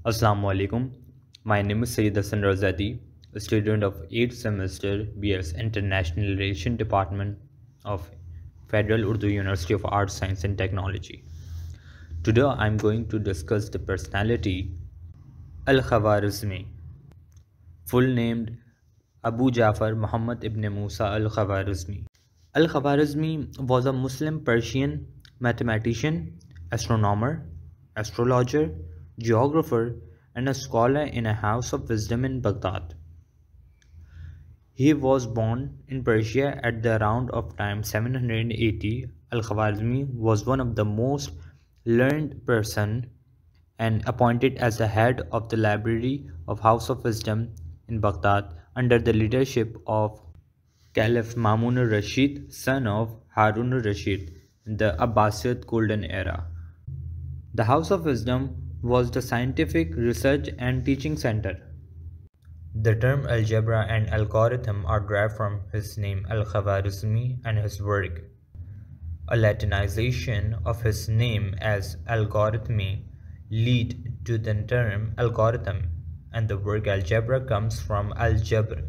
Assalamu alaikum. My name is Syed Hassan Zaidi, a student of 8th semester BS International Relations Department of Federal Urdu University of Arts, Science and Technology. Today I am going to discuss the personality Al Khwarizmi, full named Abu Jafar Muhammad Ibn Musa al Khwarizmi. Al Khwarizmi was a Muslim Persian mathematician, astronomer, astrologer, geographer, and a scholar in a house of wisdom in Baghdad. He was born in Persia at the round of time 780. Al-Khwarizmi was one of the most learned person and appointed as the head of the library of House of Wisdom in Baghdad under the leadership of Caliph Mamun al-Rashid, son of Harun al-Rashid, in the Abbasid Golden Era. The House of Wisdom was the scientific research and teaching center. The term algebra and algorithm are derived from his name Al-Khwarizmi and his work. A Latinization of his name as algorithmi lead to the term algorithm, and the word algebra comes from al-Jabr,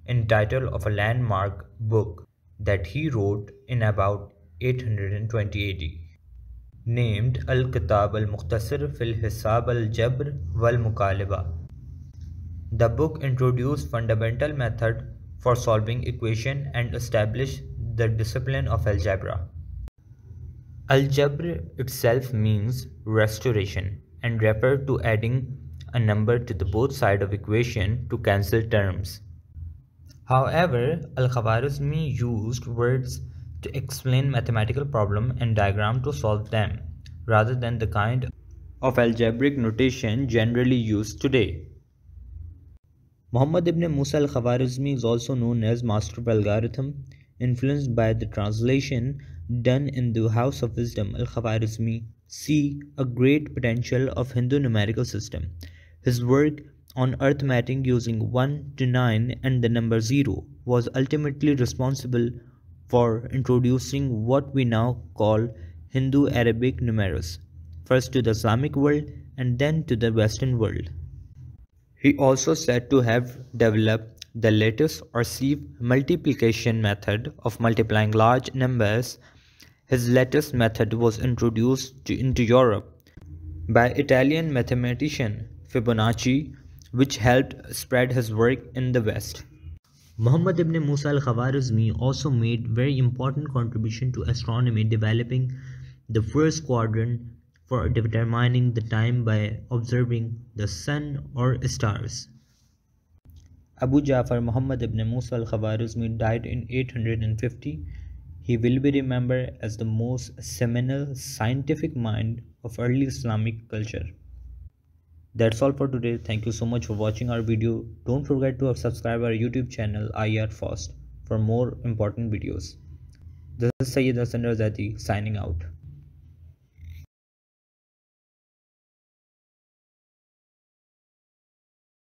in title of a landmark book that he wrote in about 820 AD. Named Al-Kitab al-Mukhtasar fil Hisab al-Jabr wal-Muqaliba. The book introduced fundamental method for solving equation and established the discipline of algebra. Algebra itself means restoration and referred to adding a number to the both sides of equation to cancel terms. However, Al-Khwarizmi used words to explain mathematical problem and diagram to solve them, rather than the kind of algebraic notation generally used today. Muhammad ibn Musa al Khwarizmi is also known as Master of Algorithm, influenced by the translation done in the House of Wisdom. Al Khwarizmi see a great potential of Hindu numerical system. His work on arithmetic using 1 to 9 and the number 0 was ultimately responsible for introducing what we now call Hindu-Arabic numerals, first to the Islamic world and then to the Western world. He also said to have developed the lattice or sieve multiplication method of multiplying large numbers. His lattice method was introduced into Europe by Italian mathematician Fibonacci, which helped spread his work in the West. Muhammad ibn Musa al Khwarizmi also made very important contribution to astronomy, developing the first quadrant for determining the time by observing the sun or stars. Abu Jafar Muhammad ibn Musa al Khwarizmi died in 850. He will be remembered as the most seminal scientific mind of early Islamic culture. That's all for today. Thank you so much for watching our video. Don't forget to subscribe our YouTube channel IR-FUUAST for more important videos. This is Syed Zaidi signing out.